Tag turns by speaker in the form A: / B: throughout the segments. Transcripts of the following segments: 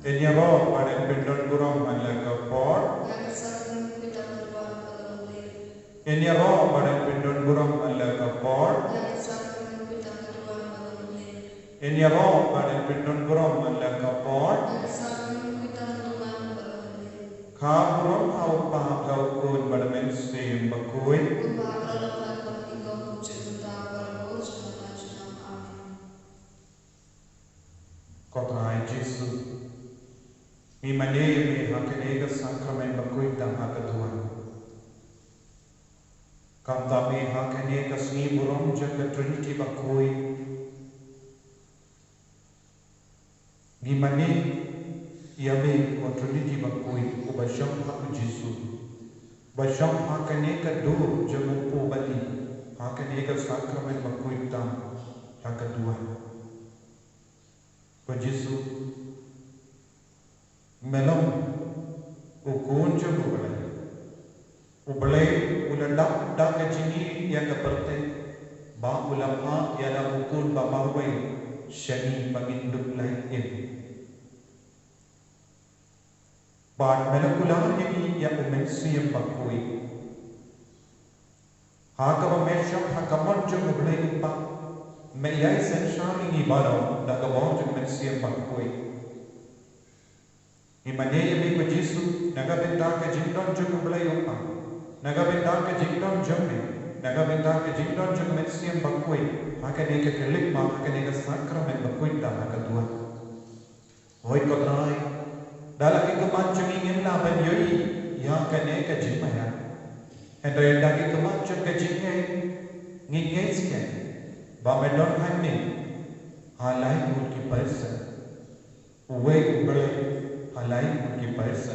A: Enyaro pada pindon burung malaka por. Enyaro pada pindon burung malaka por. Enyaro pada pindon burung malaka por. Kaburung au pa kau kun pada mensim bakui. Kotrai Yesus. Mi maneye mi hakenega sakramen bakui dam hakaduan. Kanta mi hakenega sni burung jaga Trinity bakui. Mi mane yame ko Trinity bakui ko basham haku Yesus. Basham hakenega do jaga ubali hakenega sakramen bakui dam hakaduan. Ko Yesus melong ukun jam ubalai ulandak dak jini yang kaperte ba ulama yana ukun ba mahwai shani paginduk lain ba melakula ni ya umensi yang bakui haka ba mesham hakamon jam ubalai pa meyai senshani ni baro dak ba jam mensi yang bakui Imaneye mi ko Yesus naga benda ke jindon jung belayo pa naga benda ke jindon jumme naga benda ke jindon jung mensiam bakui hakane ke kelik ma hakane ke sakramen bakui da hakadua hoi ko trai dala ke kemancung ingin na ban yoi ya kane ke jimaya hendai da ke kemancung ke jinge nginge sia ba medon hanne halai mut ki parsa uwe bele alai ki paisa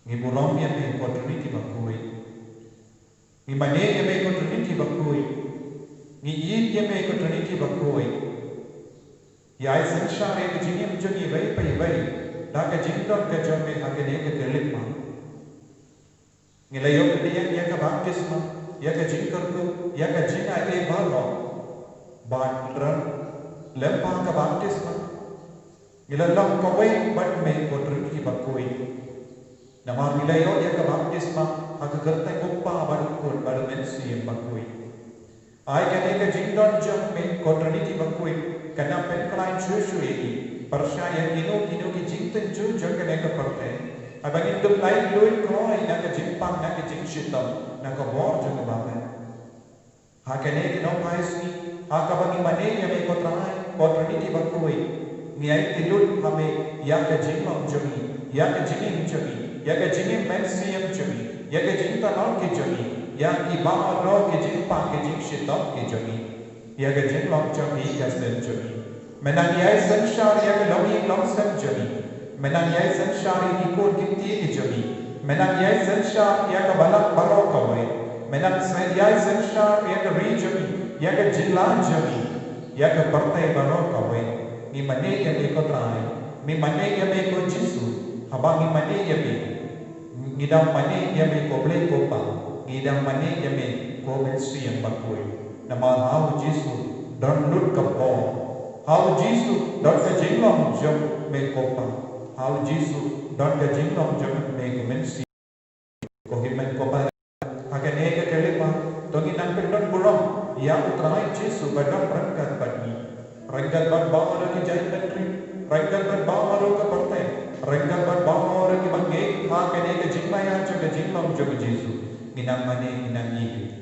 A: ni burom ya me opportunity bakui ni mane ya me opportunity bakui ni yin ya me opportunity bakui ya sanshare ke jinim joni bai pai bai da ke jindon ke jome hakene ke kelik ma ni layo ke ya ka baptisma ya ke jinkar ko ya ka jina e balo batran lempa ka baptisma Ilalang kawai bat me kotri ki bakui. Nama milayo ya ka baptisma aga gertai uppa badukun badu mensi yang bakui. Ai kane ka jindon jam me kotri ki bakui kana pen klain shushu egi percaya kino ki jinten ju jang kane ka perte. Abang induk lain luin kroi na ka jimpang na ka jingshitam na ka bor jang babe. Ha kane ki no paisni ha ka bangi mane ya me kotri ki bakui. Niai tilut hame ya ke jingmam jami ya ke jingim jami ya ke jingim mensiam jami ya ke jingta non ke jami ya ki ba ro ke jingpa ke jing shitam ke jami ya ke jinglam jami ke sen jami menang yai sanshar ya ke lomi lom sen jami menang yai sanshar ni ko kinti ke jami menang yai sanshar ya ke balak baro kawai menang yai sanshar ya ke ri jami ya ke jinglan jami ya ke partai baro kawai mi mane ya me ko trai mi mane ya me ko Yesus haba mi mane ya me ngidam mane ya me ko ble ko pa ngidam mane ya me ko mensi yang bakui nama hau Yesus don lut ka po hau Yesus don ka jinglom jom me ko pa hau Yesus don ka jinglom jom me ko mensi ko himen ko pa akan ega kelima tongi nan pendon burong ya utrai Yesus badam perangkat pagi Renggal bat bawa ki jahit menteri, renggal bat bawa ke partai, renggal bat bawa ki bangge, ha kene ke jingmaya jaga jinglam jaga Yesus, minang mane minang ibu.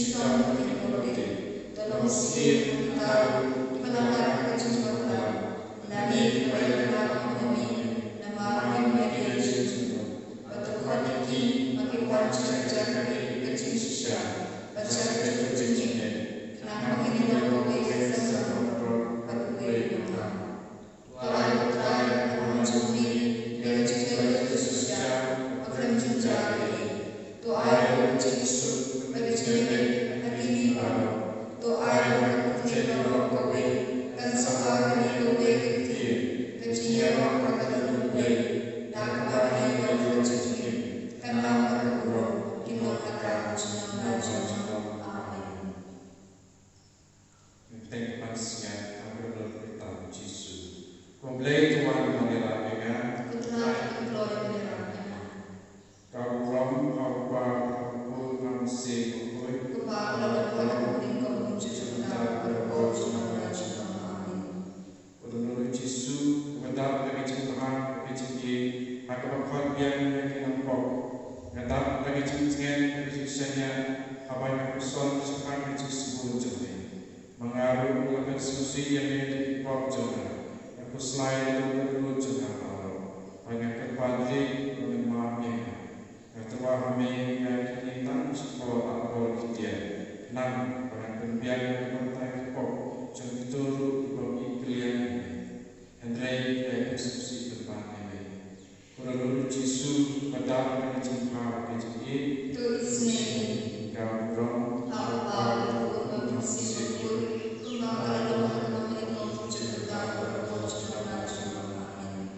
B: Shitong Kikote, Tolosi Kitao, Ipanaka Kachimota, Nani Payanaka Mami, Namami Mediation, Patakoniki, Makiwancha Jakari, Kachisha, Pachaka Kachinye, Namakino Pesa, Patuay, Tuan Tuan, Amachumi, Kachisha, Makramjari, Tuan Chisu, Kachinye, Nakini Paro, Tuan Kachinye, Kowe, Kansakani, Kowe, Kachinye, Kachinye, Nakabari, Kachinye, Kanama, Kinotaka, Chinam, Amen.
A: Thank manusia yang berdoa Yesus. Komplei Tuhan mengelakkan.
B: Kutlai Gloria Merahnya.
A: Kau rom kau kau manusia kau.
B: Kupala kau ingkau mencuci kita berkau cina cina. Amen.
A: Untuk Yesus kepada bagi Tuhan bagi Tuhan akan berkat yang bagi nampak. Kepada bagi Tuhan bagi Tuhannya apa yang berson sekarang itu semua jadi. Mengaruh dalam diskusi yang dipok juga. Aku selain itu perlu juga kalau banyak kepadri mengemahnya. Ketua kami yang kita sekolah atau kita enam orang pembiak yang bertai pok jadi turut bagi kalian. Hendrai dari diskusi depan ini. Kalau Yesus pada hari Jumat ini
B: Tu isni
A: kau rom
B: apa berfungsi Kumbang kalau kami mencuci berkau cina cina. Amen.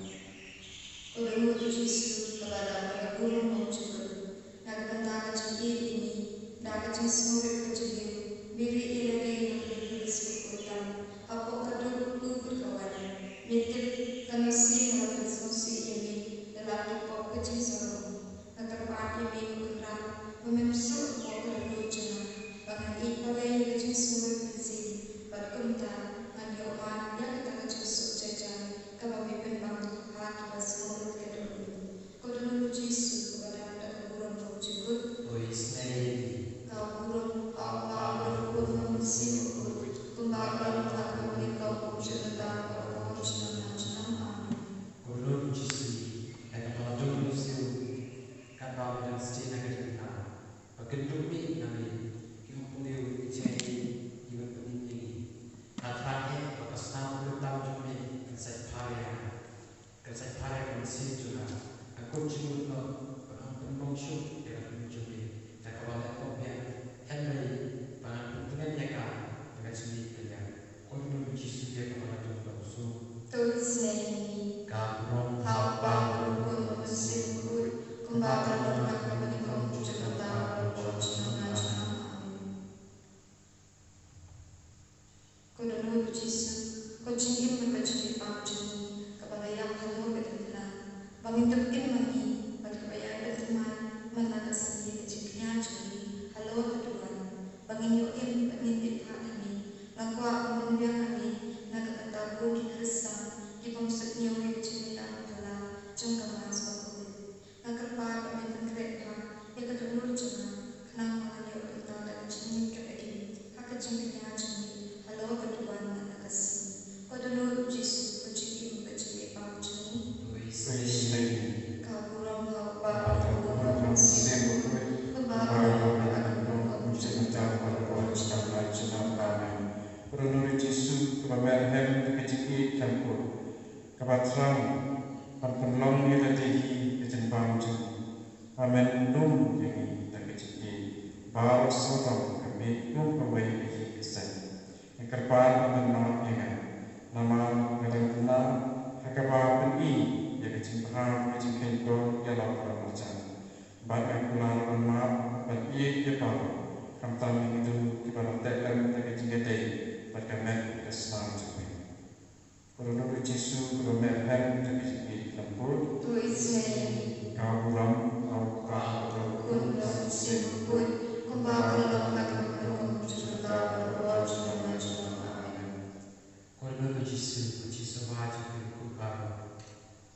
B: Kalau Yesus kepada guru mencuci, nak kentang jadi ini, nak semua kecil, beri ilmu Yesus kutan, apa kadang berkawan, mikir tanasi nak fungsi ini dalam hidup kecil seorang, nak terpakai minggu kerana mememsuh apa kerja, bahkan ibadah kecil semua kecil, berkunta, hanya orang yang kita kecil jajan, kalau memang hati bersemangat kedua. Kodon Yesus kepada guru mencuci, kau guru Allah berguru mencuci, kumbang kalau kau mencuci tentang kau mencuci.
C: Guru Yesus, dan kalau dulu Yesus, kan bawa dan setiap negeri kita, berkeduk ni kami, kita boleh cari hidup ini. Katanya, bekas nama bertahun ini, kesat hari masih juga. Aku cuma berangkat dengan mencuci. Jika awalnya kau biar Henry dengan mereka dengan sendiri kerja. Guru Yesus dia kepada Tuhan Yesus.
B: Tulisnya
C: Kamu
B: apa berguru mencuci, kumbang kalau kau mencuci tentang kau mencuci. Kodon Yesus, kau cingin mencuci panggung kepada yang halau bertelan, bangun lagi pada bayar berteman, mana kasih kecilnya jadi halau bertuan, bangun yokin pengintit kami, nakwa menunjuk kami, nak kata budi keresam, di pemsutnya oleh kecilnya telah jangka masa kulit, nak kerpa kami mengkereta, ya kedulur jangan, kenapa hanya kita dan jenis kebegini, hak kecilnya jadi halau bertuan mana kasih, kodon Yesus kecil kecil panggung. Kau kurang apa kurang masih kembali akan menjadi pada sekarang sedang kami.
A: Perlu Yesus keberhem kecil campur kebatram penlong ni lagi kecembang amen num yang tak kecil baru sotong kami num kawai lagi kesan yang kerpan menang dengan nama dengan tenang hakabar peni yang kecembang kecil kau yang lapar macam banyak pulang rumah bagi kita kamtam itu kita tekan tak kecil berkemen kesenangan juga. Kalau Yesus bermerhem dari segi lembut, kau ram, kau
B: kun sibuk kembali dalam cerita berwajib Amen.
C: Kalau Yesus wajib kubah,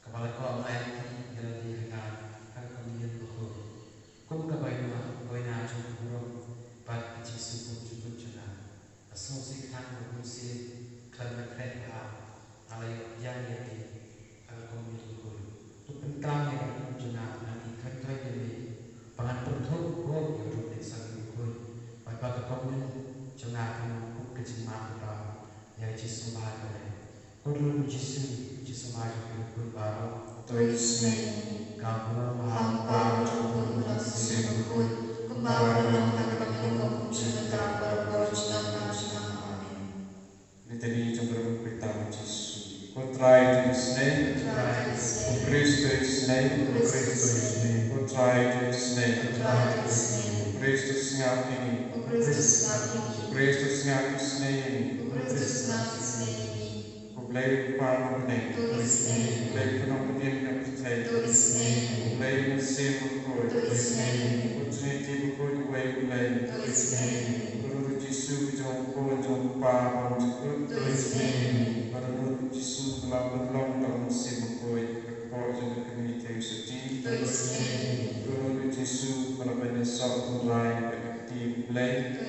C: kepala kau lain dalam diri kau, kau kemudian berhubung. Kau kebayang kau nak cukup buruk, pada Yesus asumsi kan manusia kerana kereta alai yang ini komunikasi tu pentang yang juna nanti kereta ini pangan perut pun yang tu desa komunikasi pada komun juna kan kecimah kita yang jisu bahagia komun jisu bahagia baru
B: tulisnya
C: kamu
B: hampa jumpa nasi berkut kembali dalam kami cerita berpojok amin.
A: Litany jumpa kita Yesus. Who tried His name? Who praised His name? Who tried His name? Who praised His name? Who praised His name? Who played part of name? Played for not being of the tape. Who played in the same of God. Who Trinity before the way we lay. Guru Yesus bijong ko jong pa bang jukut. Guru Yesus telah berlong dalam sibuk koi berkor jong community sedih. Guru Yesus telah benesok mulai aktif play.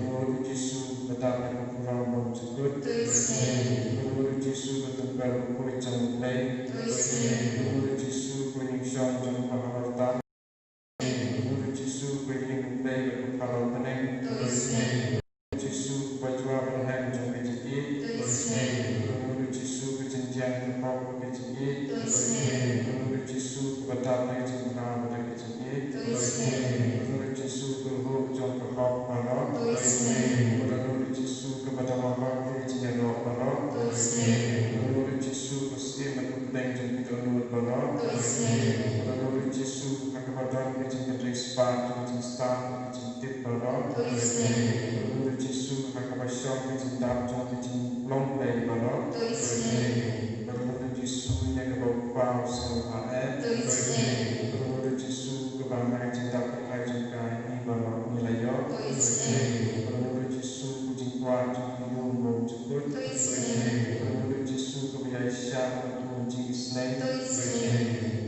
A: Guru Yesus betapa berkurang bang jukut. Guru Yesus bertempel koi jong play. Guru Yesus kuning syong jong pahawarta. Guru Yesus kuning play berkepala teneng. Yesus bajwa berhem jong kecil. Guru Yesus kejenjang berkau kecil. Guru Yesus betapa kejenjang pada kecil. Guru Yesus berhub jong kekop balok. Guru Yesus kepada wabak kejenjang lok balok. Guru Yesus pasti berkepeng jong kecil balok. Guru Yesus kepada kejenjang respat kejenjang star kejenjang tip balok. Guru Yesus kepada syok kejenjang jong kejenjang long play balok. Guru Yesus yang kebawa semua Guru Yesus kepada kejenjang terkait jengkai ini balok nilai yo. Guru Yesus kucing kuat jong bom jemput. Guru Yesus kepada syak kucing snake.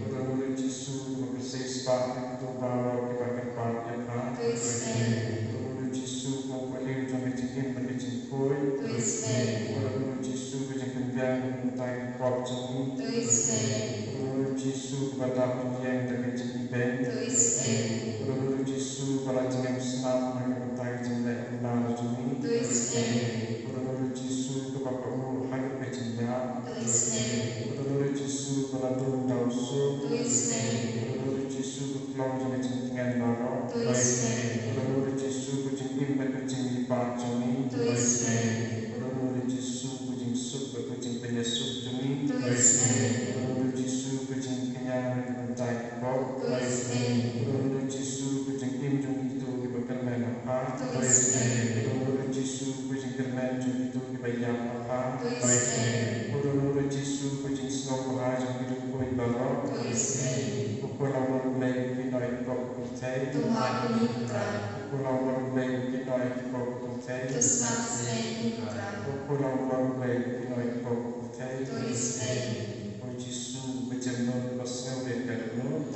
A: Guru Yesus bersih sepak itu balok kepada part yang kan. Guru Yesus memperlihat jong kecil berkecil koi. Guru Yesus kecil kendiang mentai kop jeng. Guru Yesus kepada pendiang terkecil band. Guru Yesus pada jengam senam mentai jenglek benar jeng. Guru Yesus kepada umur hadir kecilnya. Guru Yesus pada turun dausu. Guru Yesus kekelong jeng dengan barok. Guru Yesus kucing imbat kucing lipat jeng. Guru Yesus kucing sup kucing penyusup jeng. Guru Yesus kucing kenyang mentai kop. Guru Yesus kucing im jeng itu diberkenan apa. Guru Yesus kucing kerman jeng itu dibayang apa. Guru Yesus kucing senang bahaya jeng itu koi barok. Pukul awal mulai kinai kop kutai. Pukul awal mulai kinai kop kutai. Pukul awal mulai kinai kop kutai. Oh Yesus berjemur pasal dekarmu.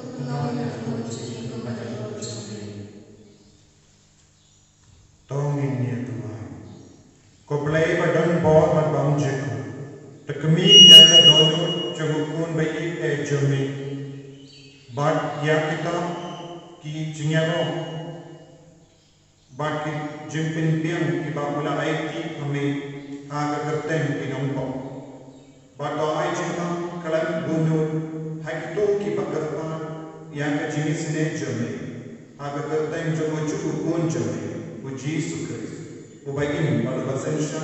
A: Tongin ya Tuhan. Kau pelai badan bawah bang jeku. Tekemi yang kedonut cukupun bayi jemi. Bad ya kita ki jinyaro. Bad ki jimpin piang ki babula aiti kami aga kerteng ki nompo. Bad doai cinta kalam bunur hakito ki bakarpan yang ke jenis ne jemi. Aga kerteng jomo cukupun jemi. Yesus Kristus. Ubayin pada basensya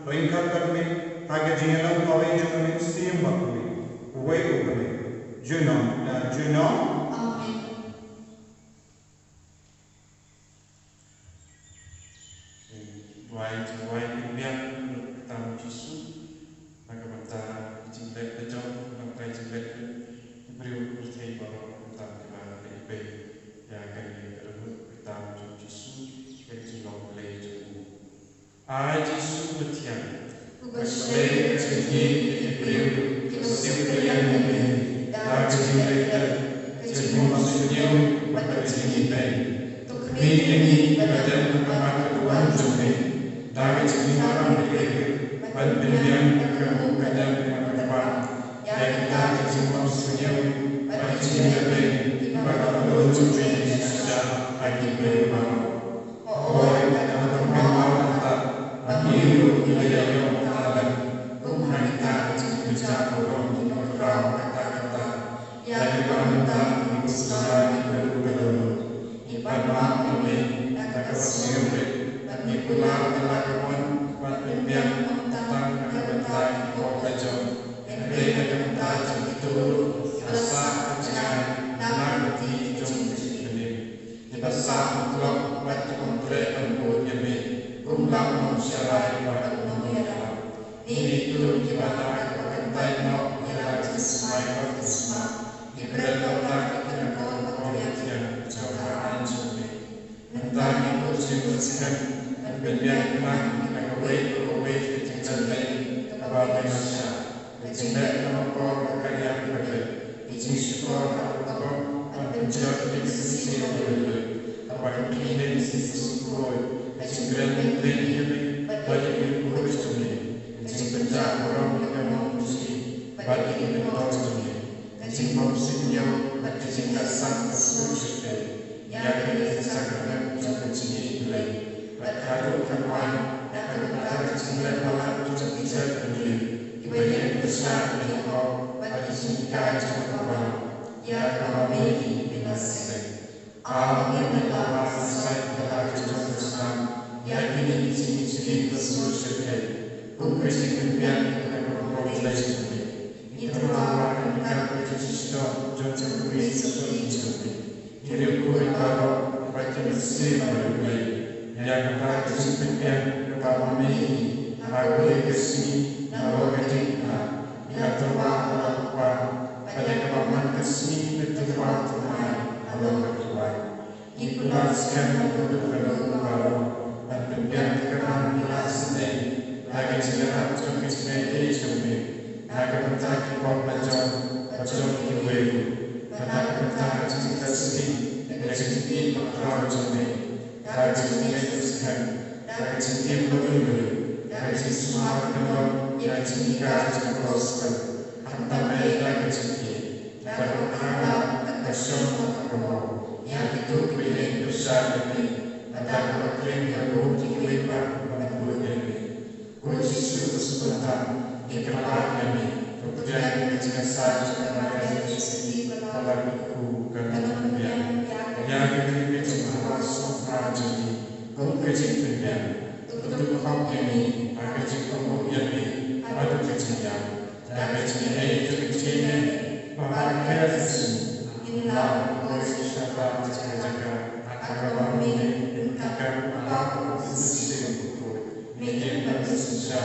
A: ringkat kami aga jinyalan kawai jemi siam bakui. Ubai ubai. Juno.
B: Amen.
A: Wai biang tamu Yesus maka mata jinglet pejong maka jinglet beri urtai bawa tentang kemana PIB yang akan direbut tamu Yesus yang jinglau lei jemu. Yesus bertiang. Berlei ketinggi beri kesimpulan ini. Dah kejinglet jemu maksudnya pada ketinggi baik. Tuk ini badan kepada kedua jemu. Bagi orang dikira, berpindah ke kadang berdepan. Yang kita kecimpan senyum, bagi cinta di bawah lucu ini saja bagi berubah. Oh, kita bermalam tak, bagi kita yang tahan. Tuhan kita cinta kurang di bawah kata-kata. Yang kita berusaha berubah. Ibadah ini tak bersiup. Bagi pulang kelakuan, berpindah tentang kebenaran kau Mereka kata itu asa kejangan nanti jumpa ini. Dibesar untuk baca kontrak berjemi kumlam masyarakat bernomor. Ini itu ibadah kebentai no ialah sesuai baptisma. Diberitakan kebenaran yang cobaan jumpa. Entah itu dibersihkan berpindah kawai kecintaan kepada masyarakat. Cinta nomor karya berbagai, cinta nomor pencari di sisi berbagai, apa yang di sisi sekolah, cinta menteri bagi urus dunia, cinta orang yang mengurusi bagi urus dunia, cinta musimnya bagi cinta sang bersuci, yang dari sakramen jangan sini mulai, berkado kawan dan berkado cinta malam jangan bisa berdiri. Ibadah besar dari kau bagi cinta jemaah yang kami binasa. Allah yang telah selesai telah jatuh besar yang ini sini bersucikan. Bukti kemudian akan memperoleh ini. Itulah dengan Kristus jatuh beri seperti itu. Hidup berbaru bagi mesin berbagai yang akan disebutkan kepada kami. Aku kesini. Kalau ketika dia telah melakukan pada kebaman kesini bertuah Tuhan Allah bertuah. Ikulah sekian berdua baru dan membiarkan bila sedih lagi segera cumi semedi cumi lagi mentaki kau belajar kiwe lagi mentaki cinta sedih lagi sedih berterang cumi lagi sedih teruskan lagi sedih berdua lagi semua kenal yang cinta terkoskan hantar mereka ke cinta dan berkata bersama kamu yang itu pilih besar ini dan berklaim yang diklaim menurut ini Yesus sebentar dikelapan ini terjadi kecerdasan kepada Yesus pelaku kemudian yang diberi cuma sofra jadi kecintaan untuk kau ini akan kemudian ini ada kecilnya, dan kecilnya itu kecilnya, memakai Yesus. Inilah siapa jaga agar kami akan apa sesuatu menjadi manusia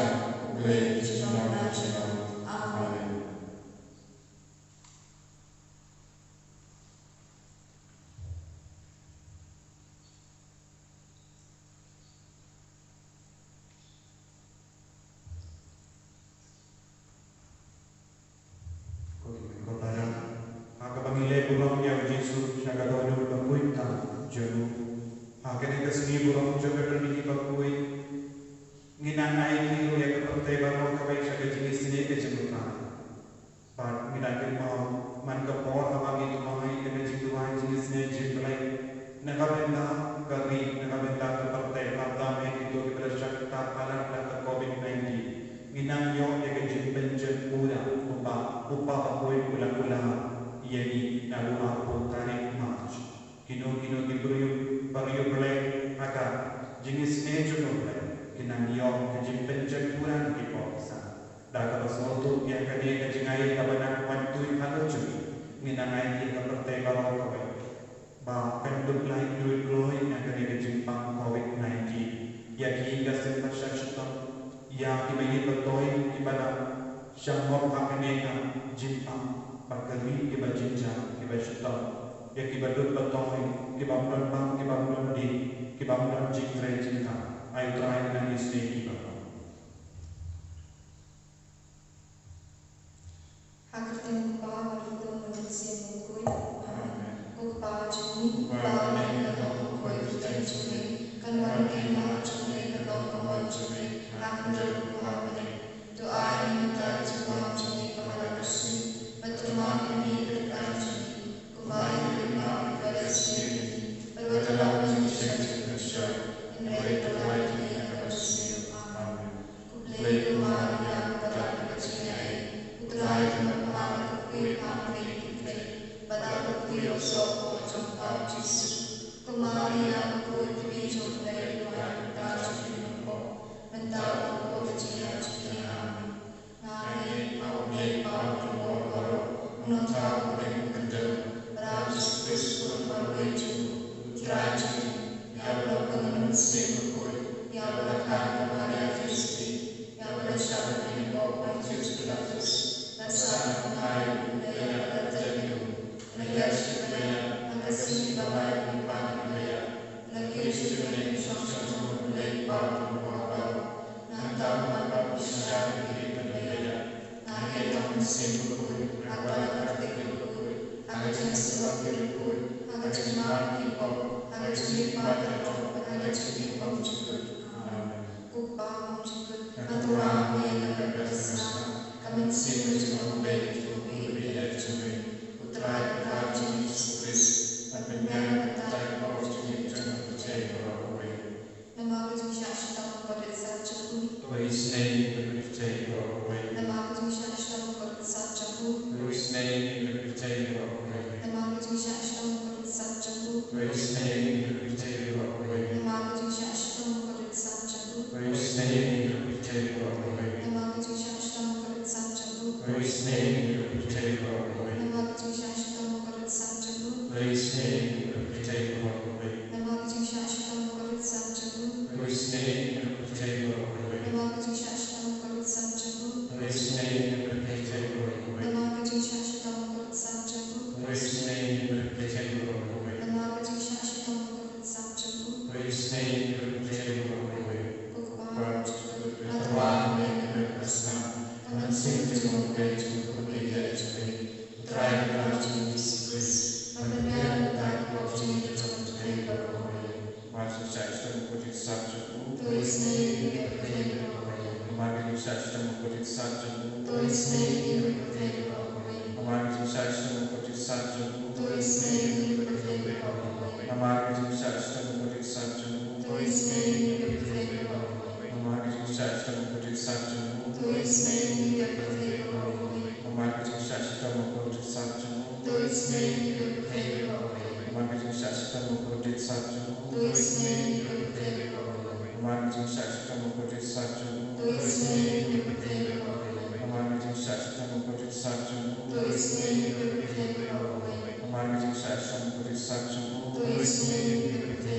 A: boleh selamat. Amin.
B: Kan Aku berdoa doa ini minta Tuhan jadi kepada kasih, berteman ini berkata kembali berdoa kepada sendiri, berdoa menjadi kerja, yang berdoa ini akan sendiri. Amin. Kuplay Maria kepada kecilnya, putra yang berpahala kekui kami kuplay, pada kekui osok jumpa Yesus, kembali aku dibijuk dari Tuhan kasih mental aku kecilnya Amin. Mari kau menyebab berdoa, menentang dengan kendal, berhabis Kristus berwujud, terakhir, yang berpengen sibuk, yang berkata kepada Kristi, yang bersama dengan Bapak Yesus Kristus, bersama dengan budaya tertentu, negara budaya, agasi budaya dipakai budaya, negara budaya sosial budaya baru, nantang bapak bisa diri budaya, naik tahun sibuk, agak tertentu, agak jenis waktu, agak jemaat hip-hop, agak jenis pada agak jenis juga. Upah juga, aturan yang berbesar, kami sibuk cuma baik berbeda juga. Putra Tuhan Yesus Kristus, dan benar benar kau jadi jangan percaya bahwa nama aku Syashtam pada saat jauh.
A: His name will take away.
B: Nama aku Syashtam pada saat jauh.
A: His name will take away.
B: Nama aku Syashtam pada saat jauh.
A: His name will take away.
B: Nama aku Syashtam pada saat jauh.
A: His name will take away.
B: Nama aku Syashtam pada saat jauh.
A: His name will take away.
B: Nama aku Syashtam pada saat jauh.
A: His name will take away.
B: Nama aku Syashtam pada saat jauh.
A: His name will take away.
B: Nama aku Syashtam pada saat jauh.
A: His name will take away.
B: Nama aku Syashtam pada saat jauh.
A: His name will take away.
B: Nama aku Syashtam pada saat jauh.
A: His name will take away.
B: Upah
A: Tuhan yang berbesar, kami sibuk cuma baik berbeda juga. Putra Tuhan Yesus Kristus,
B: benar benar kau jadi jangan percaya bahwa
A: Masuk saya mengikuti sabdamu.
B: tulis ini berkata
A: Kemarin saya mengikuti sabdamu.
B: tulis ini berkata
A: Kemarin saya mengikuti sabdamu.
B: tulis ini berkata
A: Kemarin saya mengikuti sabdamu.
B: tulis ini berkata
A: Kemarin saya mengikuti sabdamu.
B: tulis ini berkata
A: Kemarin saya mengikuti sabdamu.
B: tulis ini berkata
A: Kemarin saya mengikuti sabdamu.
B: tulis ini berkata
A: Kemarin saya mengikuti sabdamu.
B: tulis ini berkata
A: Kemarin saya mengikuti sabdamu.
B: tulis ini berkata
A: Kemarin saya mengikuti sabdamu.
B: tulis ini berkata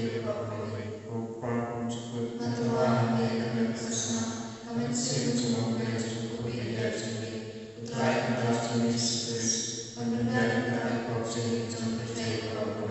A: Rupa cukup
B: Tuhan yang bersama kami sibuk cuma berbeda juga. Putra Tuhan Yesus Kristus, benar-benar kau jadi jangan percaya bahwa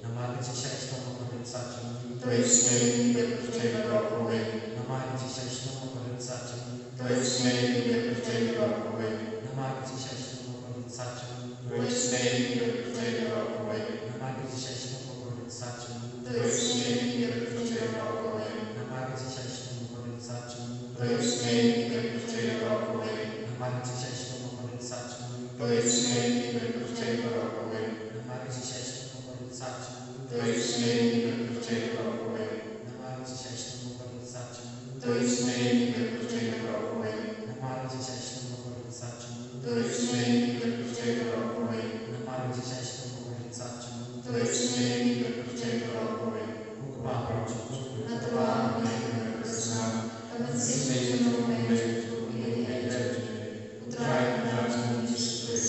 C: Nama aku Syashtam pada saat jauh.
B: tulis ini berpercaya bahwa
C: Nama aku Syashtam pada saat jauh.
B: tulis ini berpercaya bahwa
C: Nama aku Syashtam pada saat jauh.
B: tulis ini berpercaya bahwa
C: Nama aku Syashtam pada saat jauh.
B: tulis ini berpercaya bahwa
C: Nama aku Syashtam pada saat jauh.
B: tulis ini berpercaya bahwa
C: Nama aku Syashtam pada saat jauh.
B: tulis ini berpercaya bahwa
C: Nama aku Syashtam pada saat jauh.
B: tulis ini berpercaya bahwa
C: Nama aku Syashtam pada saat jauh.
B: tulis ini berpercaya bahwa
C: Nama aku Syashtam pada saat jauh.
B: tulis ini berpercaya bahwa
C: Nama aku Syashtam pada saat jauh.
B: tulis ini berpercaya bahwa
C: Upah cukup.
B: Tuhan yang bersama kami sibuk cuma baik berbeda juga. Putra Tuhan Yesus Kristus,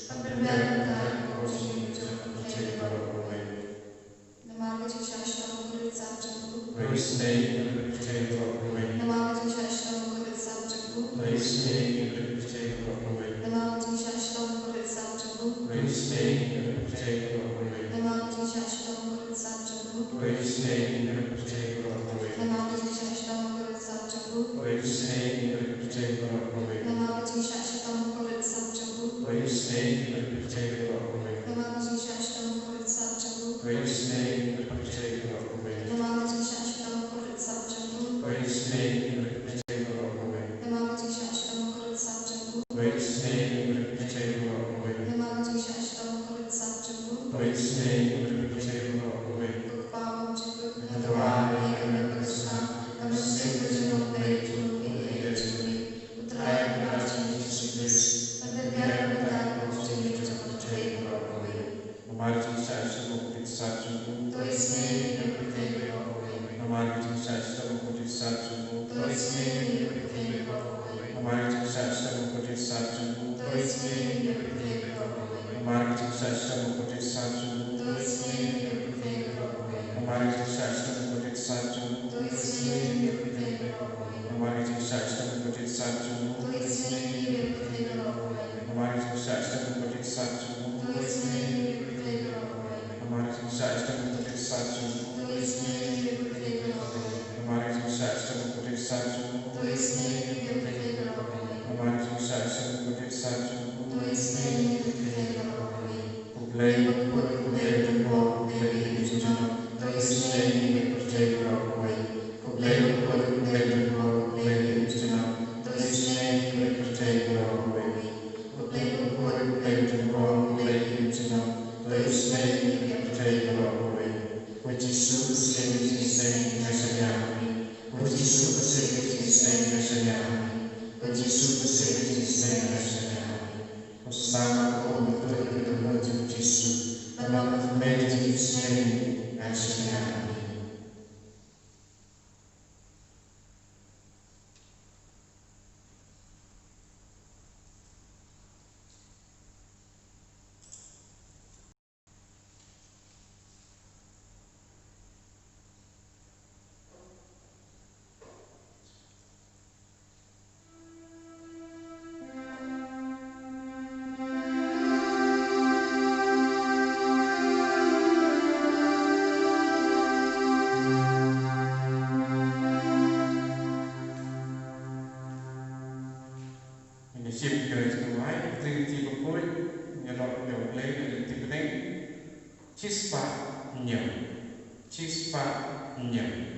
B: benar-benar kau jadi jangan percaya bahwa nama aku Syashtam pada saat jauh.
A: His name will take away.
B: Nama aku
A: Satu,
B: तो इसमें ही प्रत्येक प्रभु है
A: हमारे चिकित्सा मुकुट साचु,
B: तो इसमें ही प्रत्येक प्रभु है
A: हमारे चिकित्सा मुकुट साचु,
B: तो इसमें ही प्रत्येक प्रभु है
A: हमारे चिकित्सा मुकुट साचु,
B: तो इसमें ही प्रत्येक प्रभु है
A: हमारे चिकित्सा मुकुट साचु,
B: तो इसमें ही प्रत्येक प्रभु है
A: हमारे चिकित्सा मुकुट साचु,
B: तो इसमें ही प्रत्येक प्रभु है
A: हमारे चिकित्सा मुकुट साचु,
B: तो इसमें ही प्रत्येक प्रभु है
A: हमारे चिकित्सा मुकुट साचु,
B: तो इसमें ही प्रत्येक प्रभु है
A: हमारे चिकित्सा मुकुट साचु,
B: तो इसमें ही प्रत्येक प्रभु है
A: Kublai Put Kublai Tumbo Kublai Ujjana, तो इसमें ही प्रत्येक प्रभु है Kublai Put Kublai Tumbo Kublai Ujjana, तो इसमें ही प्रत्येक प्रभु है Kublai Put Kublai Tumbo Kublai Ujjana, तो इसमें ही प्रत्येक प्रभु है Puji Suku Seri Sri Nasyami, Puji Suku Seri Sri Nasyami, Puji Suku Seri Sri Nasyami. Osana untuk kita menuju Yesus, dalam menuju seni nasional. Sip gereja kemarin, tiba-tiba pun nyelok nyelok tiba-tiba cispa nyam, cispa nyam.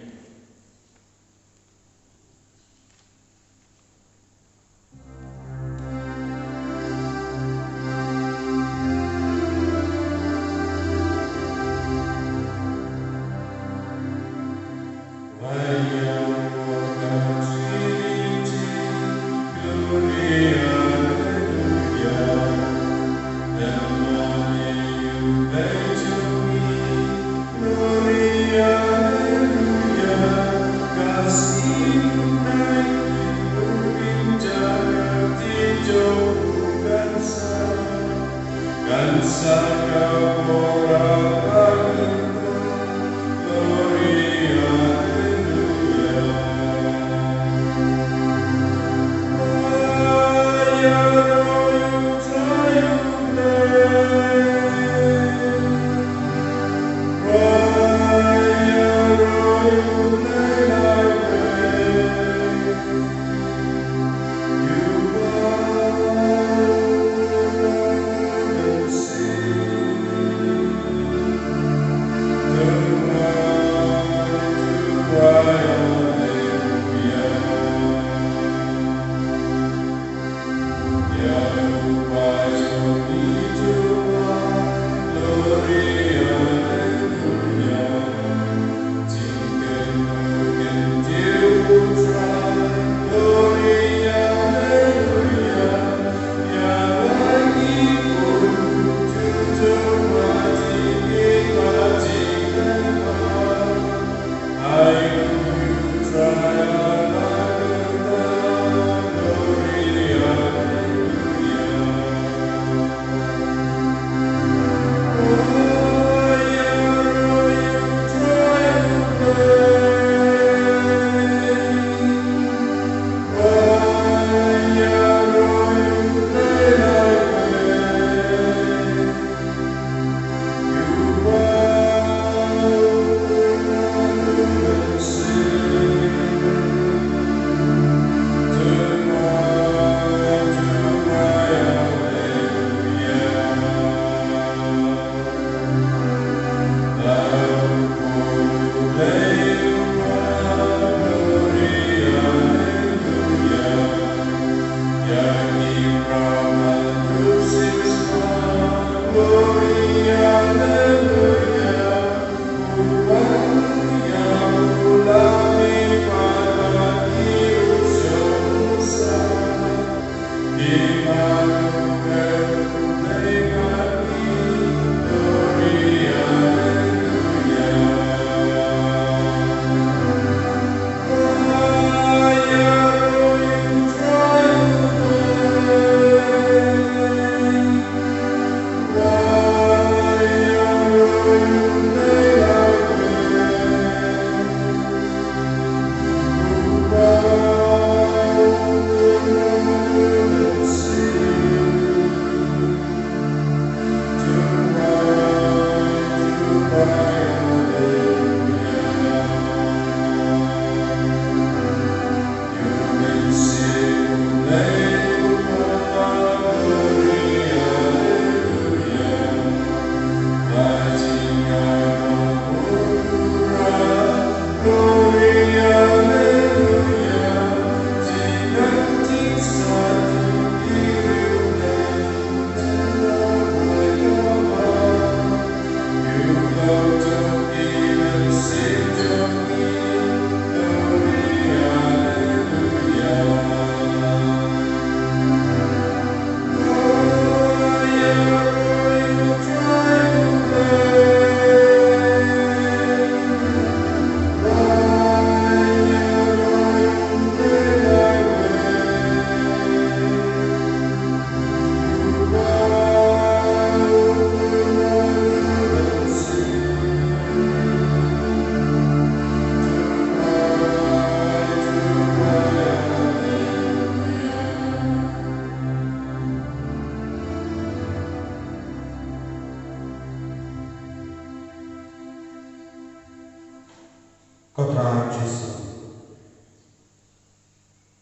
A: See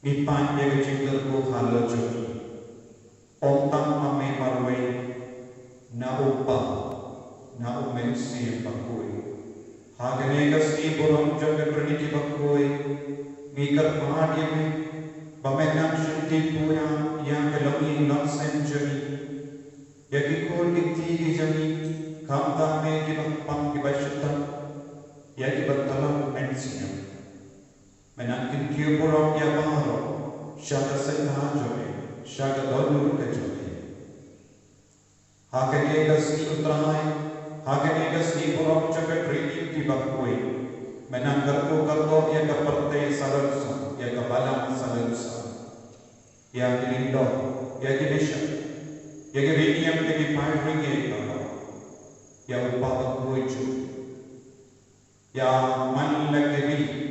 A: Ipan ya kecil ko halo joki. Ontang ame marway na upa na umensi bakui. Hagane kasi borong jaga trinity bakui. Mikar mahadi me bamenang shanti puya yang kelangi not century. Yaki ko dikti jami kamta me kibang kibashita. Yaki batalang mensiya. Menangkin kiyo borong ya baharo. Shaka senha joki. Shaka dolu ke joki. Hagane kasi utrai. Hagane kasi borong jaga trinity bakui. Menanggar ko kalbo ya kaparte salansa. Ya kabalang salansa. Ya kilindo. Ya kilisha. Ya kiriniam ya kipairing ya ikaw. Ya upapat kuichu. Ya manlagiri.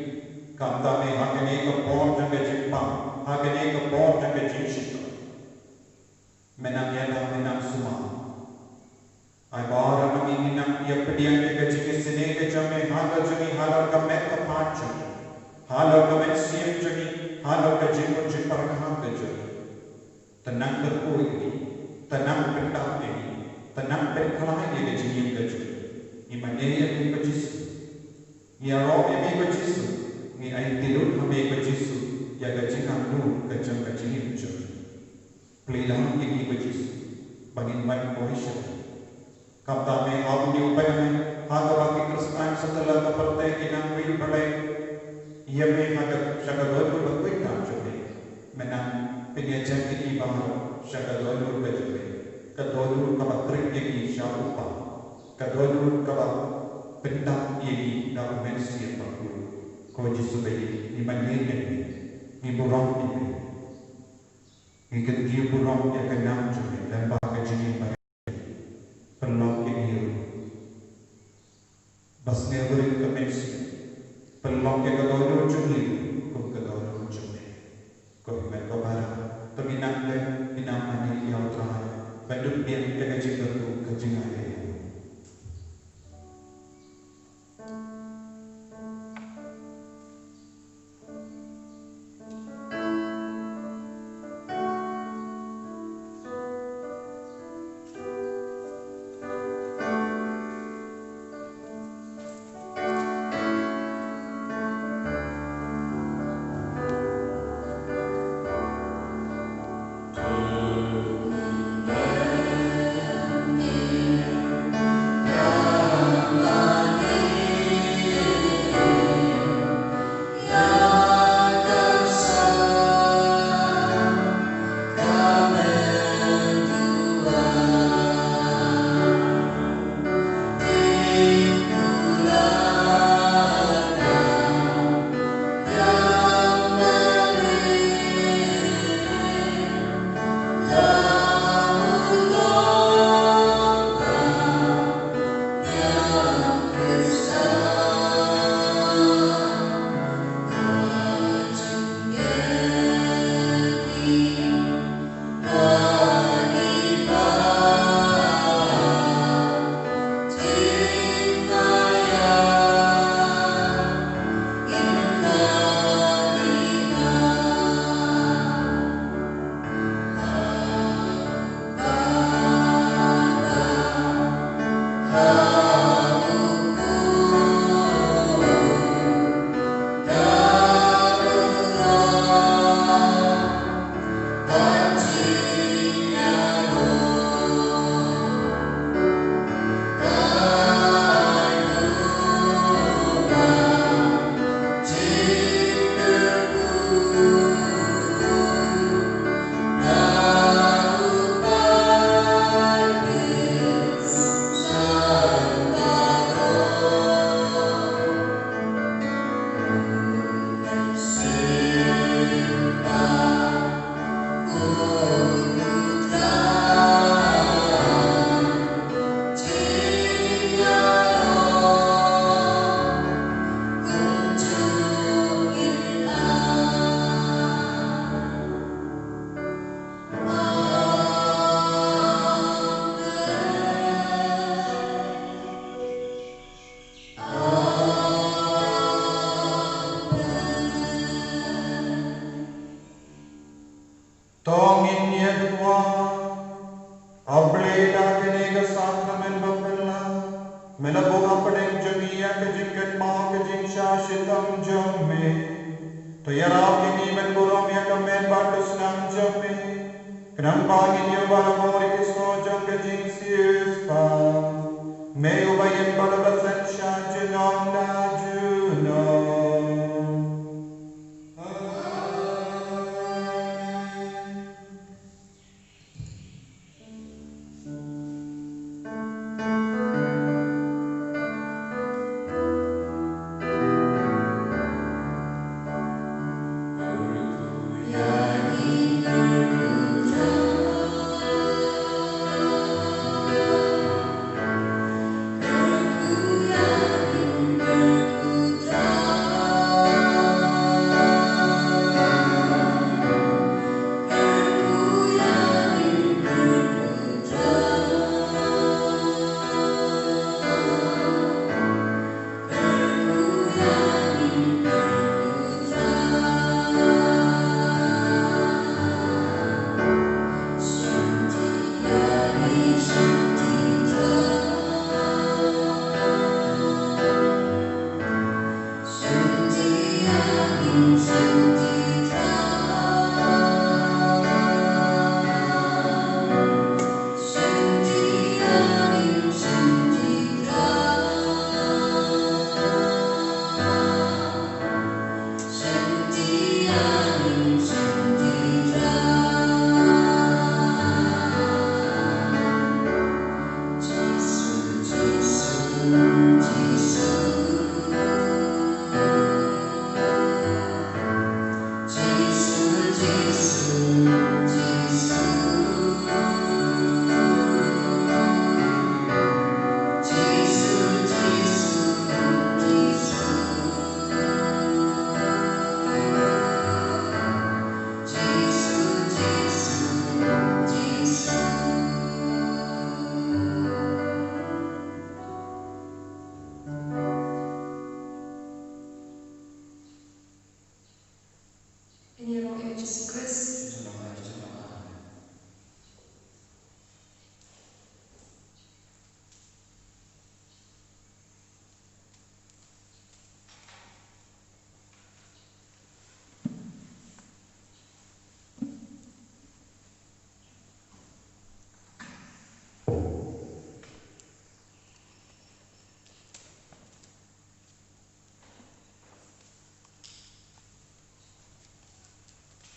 A: Kamta me hakane ka port ang kajimpa. Hakane ka port ang kajimshita. Menangyana menang suma. Ay bara kami minang ya pediyan ya kajikisine ka jame hala jami hala ka met ka pacha. Hala ka met siyem jami hala ka jimpo jimpar kahang ka jami. Tenang berkuih ini. Tenang bertak ini. Tenang berkalai ya kajimim ka jami. Imanye ya mi kajisu. Ya roh ya mi kajisu. Ni ay tilun kami kajisu. Ya kajingang nu kajang kajingim jami. Pelilang ini kajisu. Bangin man kohisya. Kamta me abu ni upay me haga baki kristan setelah kaparte kinang win palay. Ia me haga syaga dolu bakwit tam jami. Menang penyajan ini bahar syaga dolu kajami. Kadolu kabatrik yaki syaupa. Kadolu kabat pendam yaki dalam mensi paku. Ko Jisu bayi ni manyen ni burong ni. Ni kenti burong ya kenam jami dan baga jini bayi. Pelok ini bas neverin ke mensi. Pelok ya kadolu jumi. Ko kadolu jumi. Ko iman ko barang. Terminang dan minamani yang terakhir. Bandung yang kita kajingkan kajingan ini. Toiarap yang iman burom yang kemen bagus nang jome. Kenang pagi dia balamori Kristo jang kejing sius